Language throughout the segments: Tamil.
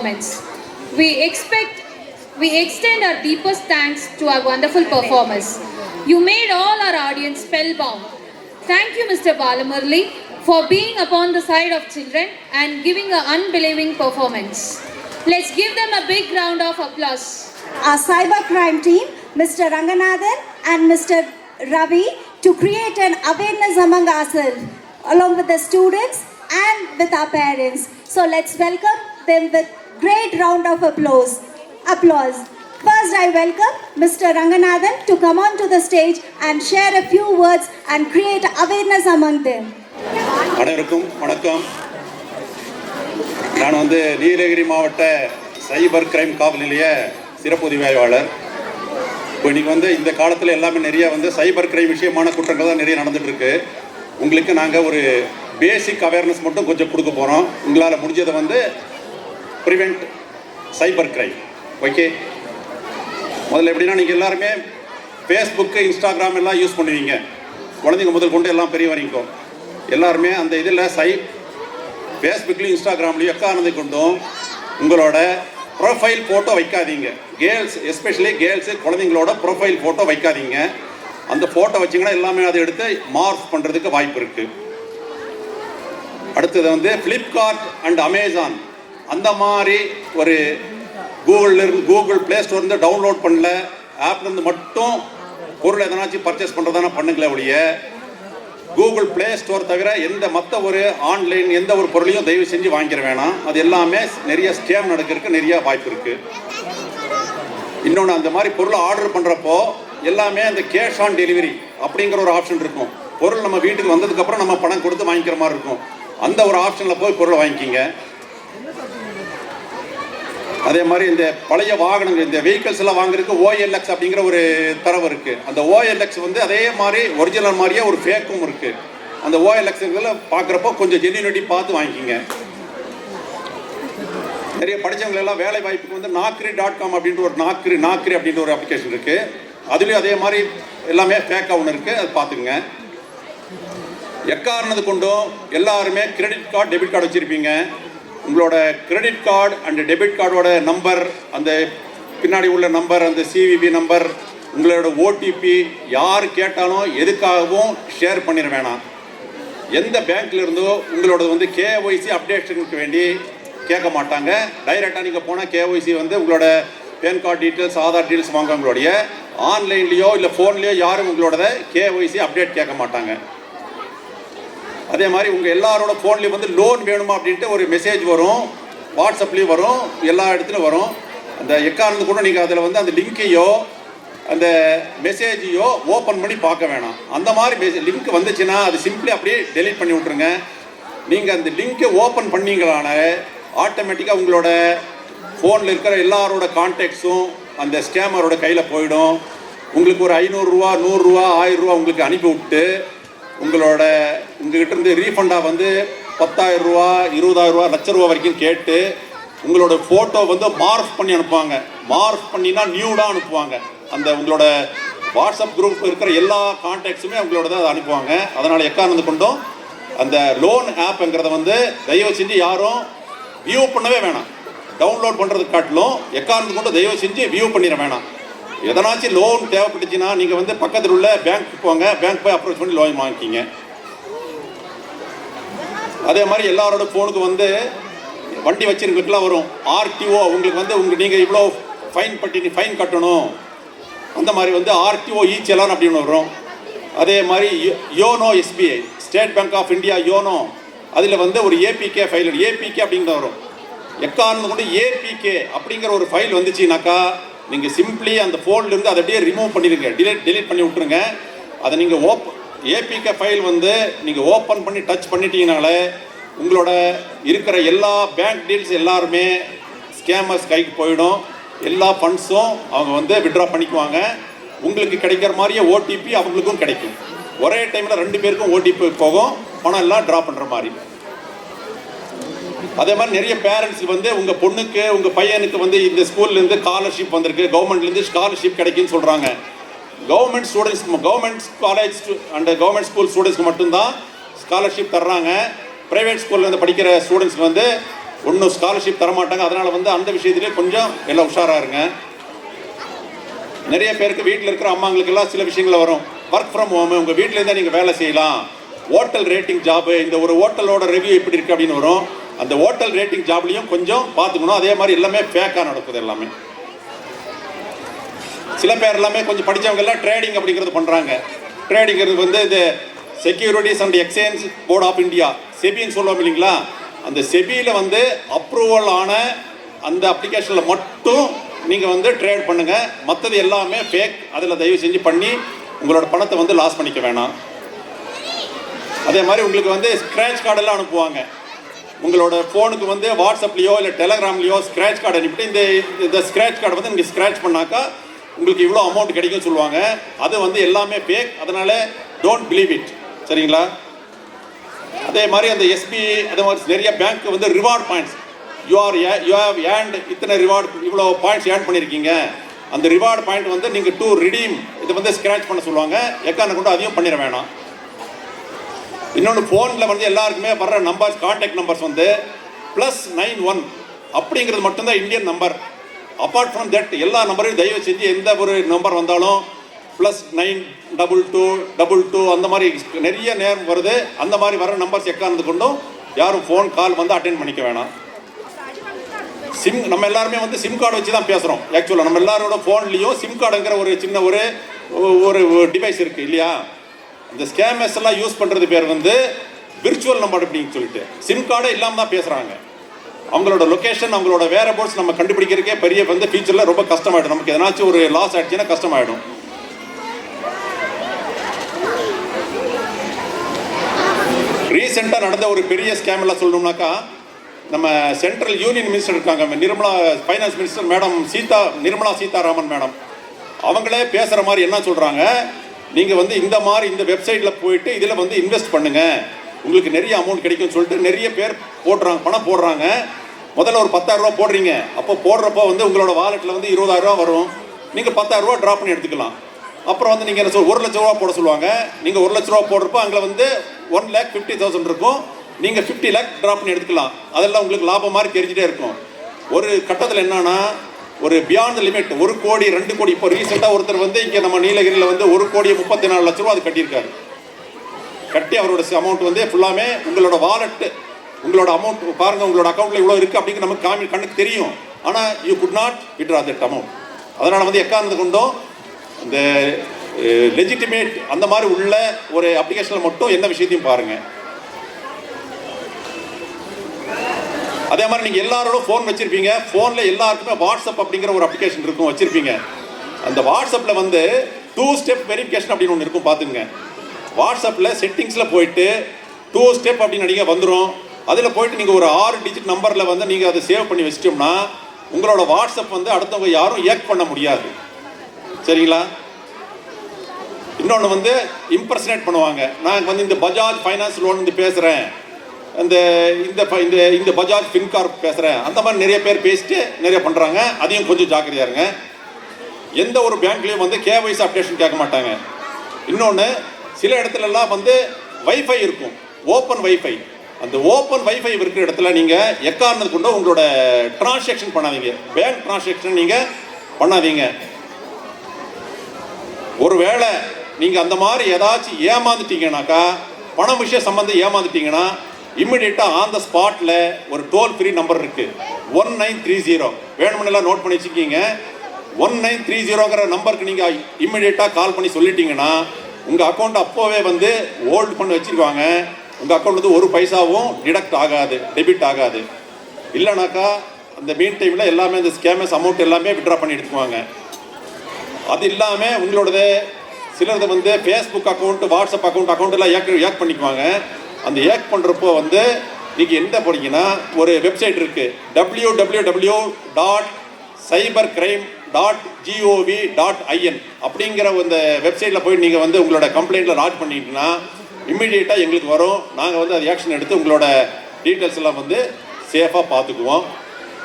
We extend our deepest thanks to our wonderful performers. You made all our audience spellbound. Thank you, Mr. Balamurli, for being upon the side of children and giving an unbelieving performance. Let's give them a big round of applause. Our cybercrime team, Mr. Ranganathan and Mr. Ravi, to create an awareness among ourselves, along with the students and with our parents. So let's welcome them with great round of applause. First, I welcome Mr. Ranganathan to come on to the stage and share a few words and create awareness among them. அனைவருக்கும் வணக்கம். நான் நீலகிரி மாவட்ட சைபர் கிரைம் காவல் நிலைய சிறப்பு உதவியாளர். இப்போ இன்றைக்கி இந்த காலத்தில் எல்லாமே நிறைய சைபர் கிரைம் விஷயமான குற்றங்கள் தான் நிறைய நடந்துகிட்டு இருக்கு. உங்களுக்கு நாங்கள் ஒரு பேசிக் அவேர்னஸ் மட்டும் கொஞ்சம் கொடுக்க போகிறோம். உங்களால் முடிஞ்சதை ப்ரிவெண்ட் சைபர் கிரைம். ஓகே, முதல்ல எப்படின்னா நீங்கள் எல்லாருமே ஃபேஸ்புக்கு இன்ஸ்டாகிராம் எல்லாம் யூஸ் பண்ணுவீங்க. குழந்தைங்க முதல் கொண்டு எல்லாம் பெரிய வரைக்கும் எல்லாருமே அந்த இதில் ஃபேஸ்புக்லேயும் இன்ஸ்டாகிராம்லேயும் எக்காரணத்தை கொண்டும் உங்களோட ப்ரொஃபைல் ஃபோட்டோ வைக்காதீங்க. கேர்ள்ஸ், எஸ்பெஷலி கேர்ள்ஸு குழந்தைங்களோட ப்ரொஃபைல் ஃபோட்டோ வைக்காதீங்க. அந்த ஃபோட்டோ வச்சிங்கன்னா எல்லாமே அதை எடுத்து மார்க் பண்ணுறதுக்கு வாய்ப்பு இருக்குது. அடுத்தது ஃப்ளிப்கார்ட் அண்ட் அமேசான் அந்த மாதிரி ஒரு கூகுள் ப்ளே ஸ்டோர்லேருந்து டவுன்லோட் பண்ணல ஆப்லேருந்து மட்டும் பொருள் எதனாச்சும் பர்ச்சேஸ் பண்ணுறதான பண்ணுங்களே ஒழிய கூகுள் ப்ளே ஸ்டோர் தவிர மற்ற ஒரு ஆன்லைன் எந்த ஒரு பொருளையும் தயவு செஞ்சு வாங்கிக்கிற வேணாம். அது எல்லாமே நிறைய ஸ்கேம் நடக்கிறதுக்கு நிறைய வாய்ப்பு இருக்குது. இன்னொன்று, அந்த மாதிரி பொருளை ஆர்டர் பண்ணுறப்போ எல்லாமே அந்த கேஷ் ஆன் டெலிவரி அப்படிங்கிற ஒரு ஆப்ஷன் இருக்கும். பொருள் நம்ம வீட்டுக்கு வந்ததுக்கப்புறம் நம்ம பணம் கொடுத்து வாங்கிக்கிற மாதிரி இருக்கும். அந்த ஒரு ஆப்ஷனில் போய் பொருளை வாங்கிக்கிங்க. அதே மாதிரி இந்த பழைய வாகனங்கள், இந்த வெஹிக்கிள்ஸ் எல்லாம் வாங்குறதுக்கு OLX அப்படிங்கிற ஒரு தரவு இருக்குது. அந்த OLX அதே மாதிரி ஒரிஜினல் மாதிரியே ஒரு ஃபேக்கும் இருக்குது. அந்த OLX பார்க்குறப்போ கொஞ்சம் ஜென்யூனிட்டி பார்த்து வாங்கிக்கிங்க. நிறைய படித்தவங்க எல்லாம் வேலை வாய்ப்புக்கு naukri.com அப்படின்ற ஒரு நாக்ரி அப்படின்ற ஒரு அப்ளிகேஷன் இருக்குது. அதுலேயும் அதே மாதிரி எல்லாமே ஃபேக்காக ஒன்று இருக்குது. அது பார்த்துக்குங்க. எக்காரணது கொண்டும் எல்லாருமே கிரெடிட் கார்டு, டெபிட் கார்டு வச்சுருப்பீங்க. உங்களோட கிரெடிட் கார்டு அண்ட் டெபிட் கார்டோட நம்பர், அந்த பின்னாடி உள்ள நம்பர், அந்த CVV நம்பர், உங்களோட OTP யார் கேட்டாலும் எதுக்காகவும் ஷேர் பண்ணிட வேணாம். எந்த பேங்க்ல இருந்தோ உங்களோட KYC அப்டேஷனுக்கு வேண்டி கேட்க மாட்டாங்க. டைரெக்டாக நீங்கள் போனால் KYC உங்களோட PAN card details, Aadhaar details வாங்க. உங்களுடைய ஆன்லைன்லேயோ இல்லை ஃபோன்லேயோ யாரும் உங்களோட KYC அப்டேட் கேட்க மாட்டாங்க. அதே மாதிரி உங்கள் எல்லாரோட ஃபோன்லேயும் லோன் வேணுமா அப்படின்ட்டு ஒரு மெசேஜ் வரும், வாட்ஸ்அப்லேயும் வரும், எல்லா இடத்துலையும் வரும். அந்த எக்காரணத்து கூட நீங்கள் அதில் அந்த லிங்க்கையோ அந்த மெசேஜையோ ஓப்பன் பண்ணி பார்க்க வேணாம். அந்த மாதிரி லிங்க் வந்துச்சுன்னா அது சிம்பிளி அப்படியே டெலீட் பண்ணி விட்ருங்க. நீங்கள் அந்த லிங்க்கை ஓப்பன் பண்ணீங்களான ஆட்டோமேட்டிக்காக உங்களோட ஃபோனில் இருக்கிற எல்லாரோட கான்டாக்ட்ஸும் அந்த ஸ்கேமரோட கையில் போயிடும். உங்களுக்கு ஒரு 500 ரூபா, 100 ரூபா, 1000 ரூபா உங்களுக்கு அனுப்பி விட்டு உங்ககிட்ட இருந்து ரீஃபண்டாக 10,000 ரூபா, 20,000 ரூபா, லட்ச ரூபா வரைக்கும் கேட்டு உங்களோட ஃபோட்டோ மார்க் பண்ணி அனுப்புவாங்க. மார்க் பண்ணினா நியூடாக அனுப்புவாங்க. அந்த உங்களோட வாட்ஸ்அப் குரூப் இருக்கிற எல்லா கான்டாக்ட்ஸுமே உங்களோட தான் அதை அனுப்புவாங்க. அதனால் எக்காரணத்து கொண்டும் அந்த லோன் ஆப்புங்கிறத தயவு செஞ்சு யாரும் வியூ பண்ணவே வேணாம். டவுன்லோட் பண்ணுறதுக்கு காட்டிலும் எக்காரணத்து கொண்டு தயவு செஞ்சு வியூ பண்ணிட வேணாம். எதனாச்சும் லோன் தேவைப்பட்டுச்சுன்னா நீங்கள் பக்கத்தில் உள்ள பேங்க்கு போங்க. பேங்க் போய் அப்ரோச் பண்ணி லோன் வாங்கிக்கிங்க. அதே மாதிரி எல்லாரோட ஃபோனுக்கு வண்டி வச்சுருக்கலாம் வரும் RTO. உங்களுக்கு நீங்கள் இவ்வளோ ஃபைன் கட்டணும். அந்த மாதிரி RTO ஈச்சலான் அப்படின்னு வரும். அதே மாதிரி YONO SBI, State Bank of India YONO, அதில் ஒரு APK ஃபைல், APK அப்படிங்கிற வரும். எக்காரணம் கொண்டு APK அப்படிங்கிற ஒரு ஃபைல் வந்துச்சுனாக்கா நீங்கள் சிம்பிளி அந்த ஃபோன்லேருந்து அதை அப்படியே ரிமூவ் பண்ணிடுங்க. டெலீட் பண்ணி விட்ருங்க. அதை நீங்கள் APK ஃபைல் நீங்கள் ஓப்பன் பண்ணி டச் பண்ணிட்டீங்கனாலே உங்களோட இருக்கிற எல்லா பேங்க் டீல்ஸ் எல்லாருமே ஸ்கேமர்ஸ் கைக்கு போயிடும். எல்லா ஃபண்ட்ஸும் அவங்க வித்ட்ரா பண்ணிக்குவாங்க. உங்களுக்கு கிடைக்கிற மாதிரியே OTP அவங்களுக்கும் கிடைக்கும். ஒரே டைமில் 2 பேருக்கும் OTP போகும். பணம் எல்லாம் ட்ரா பண்ணுற மாதிரி. அதே மாதிரி நிறைய பேரண்ட்ஸ் உங்கள் பொண்ணுக்கு, உங்கள் பையனுக்கு இந்த ஸ்கூல்லேருந்து ஸ்காலர்ஷிப் வந்திருக்கு, கவர்மெண்ட்லேருந்து ஸ்காலர்ஷிப் கிடைக்குன்னு சொல்கிறாங்க. Government students, government college and government school ஸ்டூடெண்ட்ஸ்க்கு மட்டும்தான் ஸ்காலர்ஷிப் தர்றாங்க. ப்ரைவேட் ஸ்கூல்லேருந்து படிக்கிற ஸ்டூடெண்ட்ஸ்க்கு ஒன்றும் ஸ்காலர்ஷிப் தரமாட்டாங்க. அதனால் வந்து அந்த விஷயத்துலேயே கொஞ்சம் எல்லாம் உஷாராக இருங்க. நிறைய பேருக்கு வீட்டில் இருக்கிற அம்மாங்களுக்கெல்லாம் சில விஷயங்கள் வரும். ஒர்க் ஃப்ரம் ஹோமு, உங்கள் வீட்டிலேருந்தே நீங்கள் வேலை செய்யலாம், ஹோட்டல் ரேட்டிங் ஜாபு, இந்த ஒரு ஹோட்டலோட ரிவ்யூ எப்படி இருக்குது அப்படின்னு வரும். அந்த ஹோட்டல் ரேட்டிங் ஜாப்லேயும் கொஞ்சம் பார்த்துக்கணும். அதே மாதிரி எல்லாமே ஃபேக்காக நடக்குது எல்லாமே. சில பேர் எல்லாமே கொஞ்சம் படித்தவங்க எல்லாம் ட்ரேடிங் அப்படிங்கிறது பண்ணுறாங்க. ட்ரேடிங்கிறது வந்து இந்த securities and exchange board of India, செபின்னு சொல்லுவோம் இல்லைங்களா, அந்த செபியில் வந்து அப்ரூவல் ஆன அந்த அப்ளிகேஷனில் மட்டும் நீங்கள் வந்து ட்ரேட் பண்ணுங்கள். மற்றது எல்லாமே ஃபேக். அதில் தயவு செஞ்சு பண்ணி உங்களோட பணத்தை வந்து லாஸ் பண்ணிக்க வேணாம். அதே மாதிரி உங்களுக்கு வந்து ஸ்க்ராட்ச் கார்டெல்லாம் அனுப்புவாங்க. உங்களோட ஃபோனுக்கு வந்து வாட்ஸ்அப்லேயோ இல்லை டெலகிராம்லேயோ ஸ்க்ராட்ச் கார்டு அனுப்பிட்டு இந்த ஸ்க்ராட்ச் கார்டை வந்து நீங்கள் ஸ்க்ராட்ச் பண்ணாக்கா உங்களுக்கு இவ்வளோ அமௌண்ட் கிடைக்கும் சொல்லுவாங்க. அது வந்து எல்லாமே ஃபேக். அதனால் டோன்ட் பிலீவ் இட். சரிங்களா? அதே மாதிரி அந்த எஸ்பி அதே மாதிரி நிறைய பேங்க் வந்து reward points, you have earned இத்தனை ரிவார்டு, இவ்வளோ பாயிண்ட்ஸ் ஏர்ன் பண்ணியிருக்கீங்க, அந்த ரிவார்டு பாயிண்ட் வந்து நீங்கள் டு ரிடீம் இதை வந்து ஸ்க்ராட்ச் பண்ண சொல்லுவாங்க. எக்கான கொண்டு அதையும் பண்ணிட வேணாம். இன்னொன்று, ஃபோனில் வந்து எல்லாருக்குமே வர்ற நம்பர்ஸ், கான்டாக்ட் நம்பர்ஸ் வந்து +91 அப்படிங்கிறது மட்டும்தான் Indian number. Apart from that எல்லா நம்பரையும் தயவு செஞ்சு எந்த ஒரு நம்பர் வந்தாலும் +92222 அந்த மாதிரி நிறைய நேரம் வருது. அந்த மாதிரி வர நம்பர்ஸ் எக்கானது கொண்டும் யாரும் ஃபோன் கால் வந்து அட்டென்ட் பண்ணிக்க வேணாம். சிம் நம்ம எல்லாருமே வந்து சிம் கார்டு வச்சு தான் பேசுகிறோம். ஆக்சுவலாக நம்ம எல்லாரோட ஃபோன்லேயும் சிம் கார்டுங்கிற ஒரு சின்ன ஒரு டிவைஸ் இருக்குது இல்லையா? இந்த ஸ்கேமர்ஸ் எல்லாம் யூஸ் பண்ணுறது பேர் வந்து விர்ச்சுவல் நம்பர் அப்படின்னு சொல்லிட்டு சிம் கார்டே இல்லாமல் தான் பேசுகிறாங்க. அவங்களோட லொக்கேஷன், அவங்களோட வேரபோர்ட்ஸ் நம்ம கண்டுபிடிக்கிறதுக்கே பெரிய வந்து ஃபியூச்சரில் ரொம்ப கஷ்டமாயிடும். நமக்கு எதனாச்சும் ஒரு லாஸ் ஆகிடுச்சுன்னா கஷ்டமாயிடும். ரீசெண்டாக நடந்த ஒரு பெரிய ஸ்கேம் எல்லாம் சொல்லணும்னாக்கா, நம்ம சென்ட்ரல் யூனியன் மினிஸ்டர் இருக்காங்க, Nirmala finance minister madam Nirmala Sitharaman madam, அவங்களே பேசுகிற மாதிரி என்ன சொல்கிறாங்க, நீங்கள் வந்து இந்த மாதிரி இந்த வெப்சைட்டில் போயிட்டு இதில் வந்து இன்வெஸ்ட் பண்ணுங்கள், உங்களுக்கு நிறைய அமௌண்ட் கிடைக்கும்னு சொல்லிட்டு நிறைய பேர் பணம் போடுறாங்க. முதல்ல ஒரு 10,000 ரூபா போடுறீங்க. அப்போ போடுறப்போ வந்து உங்களோட வாலெட்டில் வந்து 20,000 ரூபா வரும். நீங்கள் 10,000 ரூபா ட்ராப் பண்ணி எடுத்துக்கலாம். அப்புறம் வந்து நீங்கள் என்ன 1 லட்ச ரூபா போட சொல்லுவாங்க. நீங்கள் 1 லட்ச ரூபா போடுறப்போ அங்கே வந்து 1,50,000 இருக்கும். நீங்கள் 50 lakh ட்ராப் பண்ணி எடுத்துக்கலாம். அதெல்லாம் உங்களுக்கு லாபம் மாதிரி தெரிஞ்சுட்டே இருக்கும். ஒரு கட்டத்தில் என்னன்னா, ஒரு பியாண்ட் த லிமிட் 1 கோடி 2 கோடி. இப்போ ரீசெண்டாக ஒருத்தர் வந்து இங்கே நம்ம நீலகிரியில் வந்து 1,34 லட்ச ரூபா அது கட்டியிருக்காரு. கட்டி அவரோட அமௌண்ட் வந்து ஃபுல்லாமே உங்களோட வாலெட்டு, உங்களோட அமௌண்ட் பாருங்கள், உங்களோட அக்கௌண்ட்டில் இவ்வளோ இருக்குது அப்படிங்கிற நமக்கு கண்ணுக்கு தெரியும். ஆனால் you could not withdraw that amount. அதனால் வந்து எக்காரணத்தை கொண்டும் இந்த லெஜிட்டிமேட் அந்த மாதிரி உள்ள ஒரு அப்ளிகேஷனில் மட்டும் எந்த விஷயத்தையும் பாருங்கள். அதே மாதிரி நீங்கள் எல்லாரோட ஃபோன் வச்சுருப்பீங்க. ஃபோனில் எல்லாருக்குமே வாட்ஸ்அப் அப்படிங்கிற ஒரு அப்ளிகேஷன் இருக்கும், வச்சுருப்பீங்க. அந்த வாட்ஸ்அப்பில் வந்து 2 ஸ்டெப் வெரிஃபிகேஷன் அப்படின்னு ஒன்று இருக்கும், பார்த்துங்க. வாட்ஸ்அப்பில் செட்டிங்ஸில் போயிட்டு 2 ஸ்டெப் அப்படின்னு அடிக்க வந்துடும். அதில் போயிட்டு நீங்கள் ஒரு 6 டிஜிட் நம்பரில் வந்து நீங்கள் அதை சேவ் பண்ணி வச்சிட்டோம்னா உங்களோட வாட்ஸ்அப் வந்து அடுத்தவங்க யாரும் ஏக் பண்ண முடியாது. சரிங்களா? இன்னொன்று வந்து இம்பர்சனேட் பண்ணுவாங்க. நான் வந்து இந்த பஜாஜ் ஃபைனான்ஸ் லோன் வந்து பேசுகிறேன், இந்த பஜாஜ் ஃபின்கார்ப் பேசுகிறேன், அந்த மாதிரி நிறைய பேர் பேசிட்டு நிறைய பண்ணுறாங்க. அதையும் கொஞ்சம் ஜாக்கிரதையாக இருங்க. எந்த ஒரு பேங்க்லேயும் வந்து கேஒய்சி அப்டேஷன் கேட்க மாட்டாங்க. இன்னொன்று, சில இடத்துலலாம் வந்து வைஃபை இருக்கும், ஓப்பன் வைஃபை. அந்த ஓப்பன் வைஃபை இருக்கிற இடத்துல நீங்கள் எக்காரணத்துக்கு கொண்டு உங்களோட டிரான்சாக்ஷன் பண்ணாதீங்க. பேங்க் டிரான்சாக்ஷன் நீங்கள் பண்ணாதீங்க. ஒருவேளை நீங்கள் அந்த மாதிரி ஏதாச்சும் ஏமாந்துட்டீங்கன்னாக்கா, பணம் விஷயம் சம்பந்தம் ஏமாந்துட்டீங்கன்னா இம்மிடியட்டாக ஆன் த ஸ்பாட்டில் ஒரு டோல் ஃப்ரீ நம்பர் இருக்குது, 1930. வேணுமெல்லாம் நோட் பண்ணி வச்சுக்கிங்க. 1930ங்கிற நம்பருக்கு நீங்கள் இம்மிடியட்டாக கால் பண்ணி சொல்லிட்டீங்கன்னா உங்கள் அக்கௌண்ட் அப்போவே வந்து ஹோல்டு பண்ணி வச்சுருவாங்க. உங்கள் அக்கௌண்ட் வந்து 1 பைசாவும் டிடக்ட் ஆகாது, டெபிட் ஆகாது. இல்லைனாக்கா அந்த மீன் டைமில் எல்லாமே இந்த ஸ்கேமர்ஸ் அமௌண்ட் எல்லாமே விட்ரா பண்ணி எடுத்துக்குவாங்க. அது இல்லாமல் உங்களோடது சிலரது வந்து ஃபேஸ்புக் அக்கௌண்ட், வாட்ஸ்அப் அக்கௌண்ட் எல்லாம் ஏக் பண்ணிக்குவாங்க. அந்த ஏக் பண்ணுறப்போ வந்து நீங்கள் என்ன போனீங்கன்னா ஒரு வெப்சைட் இருக்குது, www.cybercrime.gov.in அப்படிங்கிற அந்த வெப்சைட்டில் போய் நீங்கள் வந்து உங்களோட கம்ப்ளைண்ட்டில் லாட்ஜ் பண்ணிட்டீங்கன்னா இம்மிடியேட்டாக எங்களுக்கு வரும். நாங்கள் வந்து அது ஆக்ஷன் எடுத்து உங்களோட டீட்டெயில்ஸ் எல்லாம் வந்து சேஃபாக பார்த்துக்குவோம்.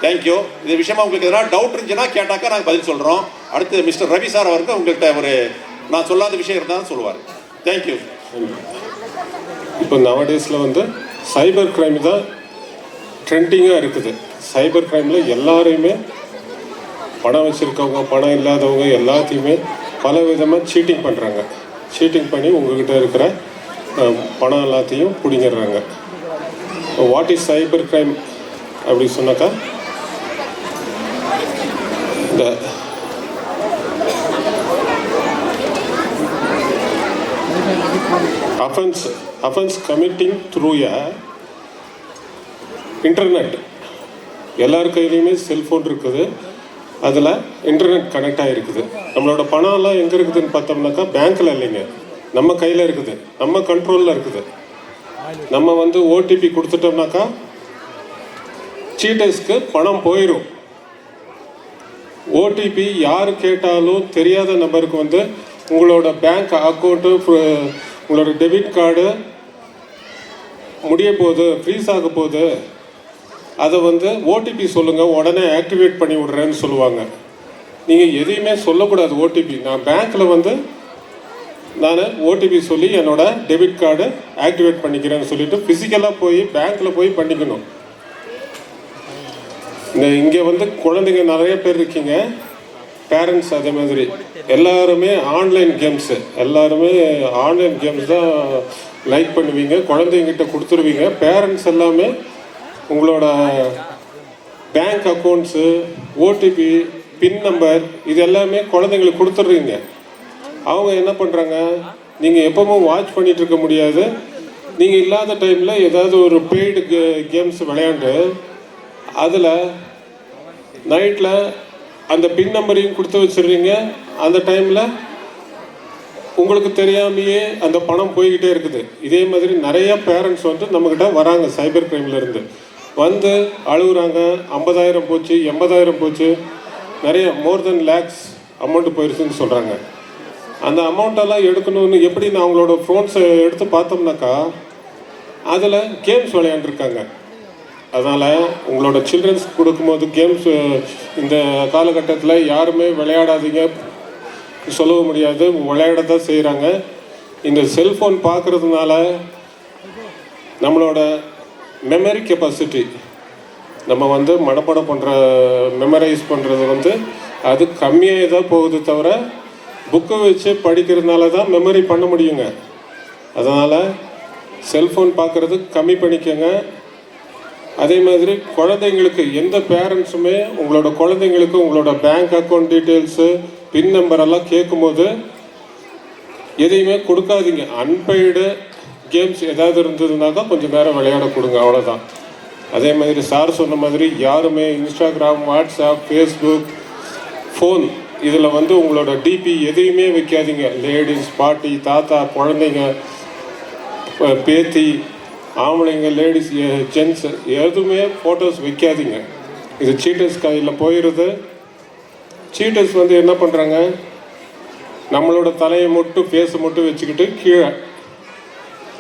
தேங்க்யூ. இது விஷயமா உங்களுக்கு எதனா டவுட் இருந்துச்சுன்னா கேட்டாக்கா நாங்கள் பதில் சொல்கிறோம். அடுத்து மிஸ்டர் ரவி சார் அவருக்கு உங்கள்கிட்ட ஒரு நான் சொல்லாத விஷயம் இருந்தாலும் சொல்லுவார். தேங்க்யூ. இப்போ நவடேஸில் வந்து சைபர் கிரைம் தான் ட்ரெண்டிங்காக இருக்குது. சைபர் கிரைமில் எல்லாரையுமே பணம் வச்சுருக்கவங்க பணம் இல்லாதவங்க எல்லாத்தையுமே பல விதமாக சீட்டிங் பண்ணுறாங்க. சீட்டிங் பண்ணி உங்கள்கிட்ட இருக்கிற பணம் எல்லாத்தையும் பிடிங்கிடுறாங்க. வாட் இஸ் சைபர் கிரைம் அப்படி சொன்னாக்கா, இந்த offense committing through a internet. எல்லார் கையிலையுமே செல்ஃபோன் இருக்குது, அதில் இன்டர்நெட் கனெக்ட் ஆகிருக்குது. நம்மளோட பணம்லாம் எங்கே இருக்குதுன்னு பார்த்தோம்னாக்கா பேங்க்கில் இல்லைங்க, நம்ம கையில் இருக்குது, நம்ம கண்ட்ரோலில் இருக்குது. நம்ம வந்து ஓடிபி கொடுத்துட்டோம்னாக்கா சீட்டர்ஸ்க்கு பணம் போயிடும். ஓடிபி யார் கேட்டாலும் தெரியாத நபருக்கு வந்து உங்களோட பேங்க் அக்கௌண்ட்டு, உங்களோட டெபிட் கார்டு முடிய போகுது, ஃப்ரீஸ் ஆக போகுது, அதை வந்து ஓடிபி சொல்லுங்கள், உடனே ஆக்டிவேட் பண்ணி விட்றேன்னு சொல்லுவாங்க. நீங்கள் எதையுமே சொல்லக்கூடாது. ஓடிபி நான் பேங்க்கில் வந்து நான் ஓடிபி சொல்லி என்னோடய டெபிட் கார்டு ஆக்டிவேட் பண்ணிக்கிறேன்னு சொல்லிவிட்டு ஃபிசிக்கலாக போய் பேங்க்கில் போய் பண்ணிக்கணும். இங்கே வந்து குழந்தைங்க நிறைய பேர் இருக்கீங்க, பேரண்ட்ஸ் அதே மாதிரி எல்லாருமே ஆன்லைன் கேம்ஸு, எல்லாருமே ஆன்லைன் கேம்ஸ் தான் லைக் பண்ணுவீங்க, குழந்தைங்கிட்ட கொடுத்துருவீங்க. பேரண்ட்ஸ் எல்லாமே உங்களோட பேங்க் அக்கௌண்ட்ஸு, ஓடிபி, பின் நம்பர் இது எல்லாமே குழந்தைங்களுக்கு கொடுத்துட்றீங்க. அவங்க என்ன பண்ணுறாங்க, நீங்கள் எப்பவும் வாட்ச் பண்ணிகிட்டு இருக்க முடியாது. நீங்கள் இல்லாத டைமில் ஏதாவது ஒரு பெய்டு கேம்ஸ் விளையாண்டு அதில் நைட்டில் அந்த பின் நம்பரையும் கொடுத்து வச்சிடுறீங்க. அந்த டைமில் உங்களுக்கு தெரியாமையே அந்த பணம் போய்கிட்டே இருக்குது. இதே மாதிரி நிறைய பேரண்ட்ஸ் வந்து நம்மக்கிட்ட வராங்க சைபர் கிரைம்லேருந்து வந்து அழுகுறாங்க. 50,000 போச்சு, 80,000 போச்சு, நிறைய மோர் தென் லேக்ஸ் அமௌண்ட்டு போயிடுச்சுன்னு சொல்கிறாங்க. அந்த அமௌண்ட்டெல்லாம் எடுக்கணும்னு எப்படி நான் அவங்களோட ஃபோன்ஸை எடுத்து பார்த்தோம்னாக்கா அதில் கேம்ஸ் விளையாண்டுருக்காங்க. அதனால் உங்களோட சில்ட்ரன்ஸ்க்கு கொடுக்கும்போது கேம்ஸ் இந்த காலகட்டத்தில் யாருமே விளையாடாதீங்க சொல்லவும் முடியாது, விளையாட தான் செய்கிறாங்க. இந்த செல்ஃபோன் பார்க்குறதுனால நம்மளோட மெமரி கெப்பாசிட்டி, நம்ம வந்து மனப்பாடம் பண்ணுற மெமரைஸ் பண்ணுறது வந்து அது கம்மியாக தான் போகுது தவிர புக்கை வச்சு படிக்கிறதுனால தான் மெமரி பண்ண முடியுங்க. அதனால் செல்ஃபோன் பார்க்குறது கம்மி பண்ணிக்கோங்க. அதே மாதிரி குழந்தைங்களுக்கு எந்த பேரண்ட்ஸுமே உங்களோட குழந்தைங்களுக்கு உங்களோட பேங்க் அக்கௌண்ட் டீட்டெயில்ஸு, பின் நம்பரெல்லாம் கேட்கும்போது எதையுமே கொடுக்காதீங்க. அன்பெய்டு கேம்ஸ் ஏதாவது இருந்ததுனாக்கா கொஞ்சம் நேரம் விளையாட கொடுங்க, அவ்வளோதான். அதே மாதிரி சார் சொன்ன மாதிரி யாருமே இன்ஸ்டாகிராம், வாட்ஸ்அப், ஃபேஸ்புக், ஃபோன் இதில் வந்து உங்களோட டிபி எதையுமே வைக்காதீங்க. லேடிஸ், பாட்டி, தாத்தா, குழந்தைங்க, பேத்தி, ஆம்பளைங்க, லேடிஸ், ஜென்ஸ் எதுவுமே ஃபோட்டோஸ் வைக்காதீங்க. இது சீட்டர்ஸ் கையில் போயிடுது. சீட்டர்ஸ் வந்து என்ன பண்ணுறாங்க, நம்மளோட தலையை மட்டும் ஃபேஸை மட்டும் வச்சுக்கிட்டு கீழே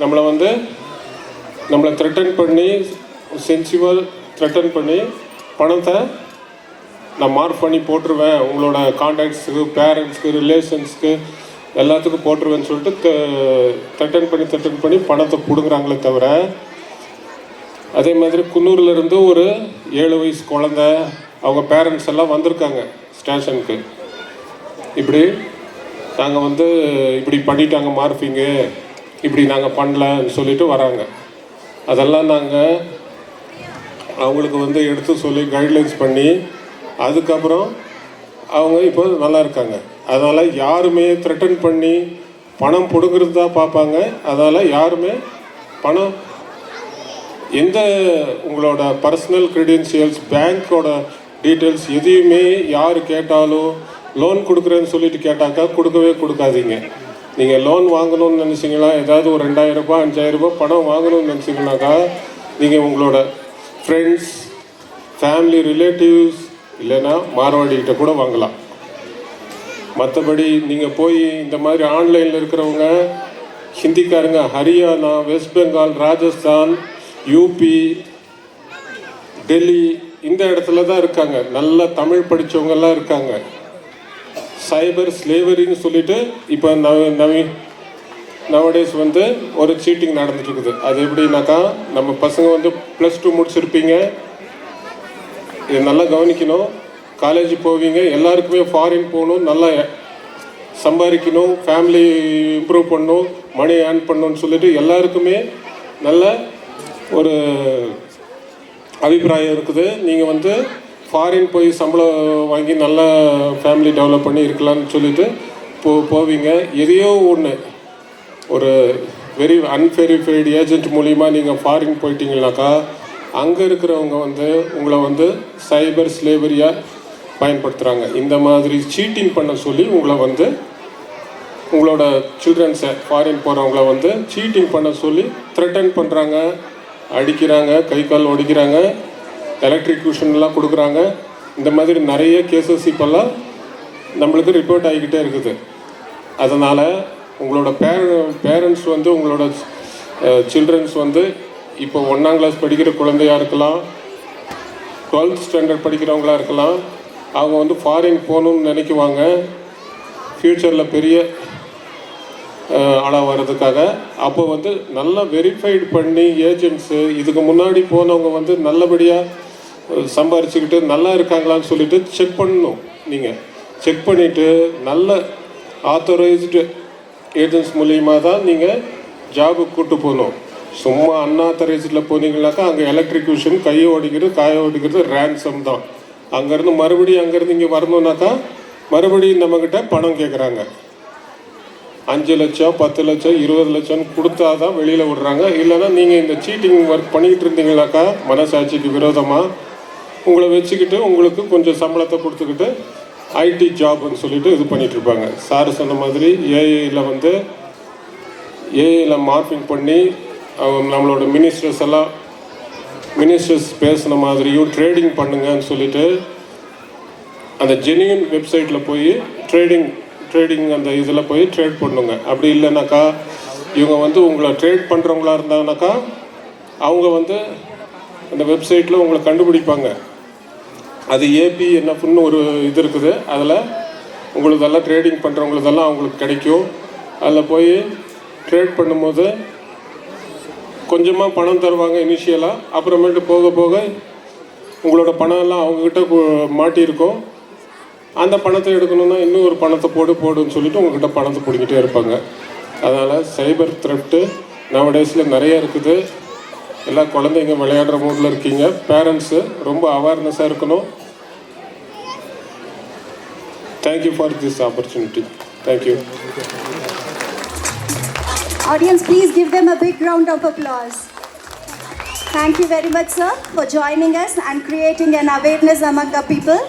நம்மளை த்ரெட்டன் பண்ணி, சென்சிவல் த்ரெட்டன் பண்ணி பணத்தை நான் மார்க் பண்ணி போட்டுருவேன், உங்களோட கான்டாக்ட்ஸுக்கு, பேரண்ட்ஸ்க்கு, ரிலேஷன்ஸ்க்கு எல்லாத்துக்கும் போட்டுருவேன்னு சொல்லிட்டு த்ரெட்டன் பண்ணி பணத்தை பிடுங்குறாங்களே தவிர, அதே மாதிரி குன்னூர்லேருந்து ஒரு 7 வயசு குழந்த அவங்க பேரண்ட்ஸ் எல்லாம் வந்திருக்காங்க ஸ்டேஷனுக்கு. இப்படி நாங்கள் வந்து இப்படி பண்ணிட்டாங்க மார்பிங்கு, இப்படி நாங்கள் பண்ணலன்னு சொல்லிட்டு வராங்க. அதெல்லாம் நாங்கள் அவங்களுக்கு வந்து எடுத்து சொல்லி கைட்லைன்ஸ் பண்ணி அதுக்கப்புறம் அவங்க இப்போ நல்லா இருக்காங்க. அதனால் யாருமே த்ரெட்டன் பண்ணி பணம் பிடுங்கிறது தான் பார்ப்பாங்க. அதனால் யாருமே பணம் எந்த உங்களோட பர்சனல் க்ரெடென்ஷியல்ஸ், பேங்க்கோட டீட்டெயில்ஸ் எதையுமே யார் கேட்டாலும் லோன் கொடுக்குறேன்னு சொல்லிட்டு கேட்டாக்கா கொடுக்கவே கொடுக்காதீங்க. நீங்கள் லோன் வாங்கணும்னு நினச்சிங்களா, ஏதாவது ஒரு 2,000 ரூபாய் 5,000 ரூபாய் பணம் வாங்கணும்னு நினச்சிங்கனாக்கா நீங்கள் உங்களோட ஃப்ரெண்ட்ஸ், ஃபேமிலி, ரிலேட்டிவ்ஸ் இல்லைன்னா மார்வாடிக்கிட்ட கூட வாங்கலாம். மற்றபடி நீங்கள் போய் இந்த மாதிரி ஆன்லைனில் இருக்கிறவங்க ஹிந்திக்காரங்க ஹரியானா, வெஸ்ட் பெங்கால், ராஜஸ்தான், யூபி, டெல்லி இந்த இடத்துல தான் இருக்காங்க. நல்ல தமிழ் படித்தவங்கெல்லாம் இருக்காங்க. சைபர் ஸ்லேவரின்னு சொல்லிட்டு இப்போ நவடேஸ் வந்து ஒரு சீட்டிங் நடந்துட்டுருக்குது. அது எப்படின்னாக்கா நம்ம பசங்க வந்து +2 முடிச்சிருப்பீங்க. இது நல்லா கவனிக்கணும். காலேஜ் போவீங்க, எல்லாருக்குமே ஃபாரின் போகணும், நல்லா சம்பாதிக்கணும், ஃபேமிலி இம்ப்ரூவ் பண்ணணும், மணி ஏர்ன் பண்ணணும்னு சொல்லிட்டு எல்லாருக்குமே நல்ல ஒரு அபிப்பிராயம் இருக்குது. நீங்கள் வந்து ஃபாரின் போய் சம்பளம் வாங்கி நல்லா ஃபேமிலி டெவலப் பண்ணி இருக்கலாம்னு சொல்லிட்டு போவீங்க. எதையோ ஒன்று ஒரு வெரி அன்வெரிஃபைடு ஏஜென்ட் மூலிமா நீங்கள் ஃபாரின் போயிட்டீங்கனாக்கா அங்கே இருக்கிறவங்க வந்து உங்களை வந்து சைபர் ஸ்லேவரியாக பயன்படுத்துகிறாங்க. இந்த மாதிரி சீட்டிங் பண்ண சொல்லி உங்களை வந்து உங்களோட சில்ட்ரன்ஸை ஃபாரின் போகிறவங்கள வந்து சீட்டிங் பண்ண சொல்லி த்ரெட்டன் பண்ணுறாங்க, அடிக்கிறாங்க, கை கால் ஒடிக்கிறாங்க, எலக்ட்ரிக்யூஷன்லாம் கொடுக்குறாங்க. இந்த மாதிரி நிறைய கேசஸ் இப்போல்லாம் நம்மளுக்கு ரிப்போர்ட் ஆகிக்கிட்டே இருக்குது. அதனால் உங்களோட பேரண்ட்ஸ் வந்து உங்களோட சில்ட்ரன்ஸ் வந்து இப்போ 1ஆம் கிளாஸ் படிக்கிற குழந்தையாக இருக்கலாம், 12th ஸ்டாண்டர்ட் படிக்கிறவங்களாக இருக்கலாம். அவங்க வந்து ஃபாரின் போகணுன்னு நினைக்குவாங்க ஃப்யூச்சரில் பெரிய ஆளாக வர்றதுக்காக. அப்போ வந்து நல்லா வெரிஃபைடு பண்ணி ஏஜென்ட்ஸு இதுக்கு முன்னாடி போனவங்க வந்து நல்லபடியாக சம்பாரிச்சுக்கிட்டு நல்லா இருக்காங்களான்னு சொல்லிட்டு செக் பண்ணணும். நீங்கள் செக் பண்ணிவிட்டு நல்ல ஆத்தரைஸ்டு ஏஜென்ட்ஸ் மூலியமாக தான் நீங்கள் ஜாபுக்கு கூப்பிட்டு போகணும். சும்மா அன்ஆத்தரைஸ்டில் போனீங்கன்னாக்கா அங்கே எலக்ட்ரிக்யூஷன், கையை ஓடிக்கிறது, காய ஓடிக்கிறது, ரேன்சம் தான். அங்கேருந்து மறுபடியும் அங்கேருந்து இங்கே வரணுன்னாக்கா மறுபடியும் நம்மக்கிட்ட பணம் கேட்குறாங்க. 5 லட்சம், 10 லட்சம், 20 லட்சம்னு கொடுத்தா தான் வெளியில் விடுறாங்க. இல்லைன்னா நீங்கள் இந்த சீட்டிங் ஒர்க் பண்ணிக்கிட்டு இருந்தீங்கனாக்கா மனசாட்சிக்கு விரோதமாக உங்களை வச்சுக்கிட்டு உங்களுக்கு கொஞ்சம் சம்பளத்தை கொடுத்துக்கிட்டு ஐடி ஜாப்னு சொல்லிட்டு இது பண்ணிகிட்ருப்பாங்க. சார் சொன்ன மாதிரி ஏஐயில் மார்ஃபிங் பண்ணி நம்மளோட மினிஸ்டர்ஸ் பேசுன மாதிரியும் ட்ரேடிங் பண்ணுங்கன்னு சொல்லிட்டு அந்த ஜெனியூன் வெப்சைட்டில் போய் ட்ரேடிங் அந்த இதில் போய் ட்ரேட் பண்ணுங்க. அப்படி இல்லைனாக்கா இவங்க வந்து உங்களை ட்ரேட் பண்ணுறவங்களா இருந்தாங்கனாக்கா அவங்க வந்து அந்த வெப்சைட்டில் உங்களை கண்டுபிடிப்பாங்க. அது APNFன்னு ஒரு இது இருக்குது. அதில் உங்களுதெல்லாம் ட்ரேடிங் பண்ணுறவங்களுதெல்லாம் அவங்களுக்கு கிடைக்கும். அதில் போய் ட்ரேட் பண்ணும்போது கொஞ்சமாக பணம் தருவாங்க இனிஷியலாக. அப்புறமேட்டு போக போக உங்களோட பணம் எல்லாம் அவங்கக்கிட்ட மாட்டியிருக்கும். அந்த பணத்தை எடுக்கணுன்னா இன்னும் ஒரு பணத்தை போடுன்னு சொல்லிட்டு உங்கள்கிட்ட பணத்தை பிடிக்கிட்டே இருப்பாங்க. அதனால் சைபர் த்ரெஃப்ட்டு நவடேஸில் நிறைய இருக்குது. எல்லா குழந்தைங்க விளையாடுற மூடில் இருக்கீங்க. பேரண்ட்ஸு ரொம்ப அவேர்னஸாக இருக்கணும். Thank you for this opportunity. Thank you. Audience, please give them a big round of applause. Thank you very much, sir, for joining us and creating an awareness among the people.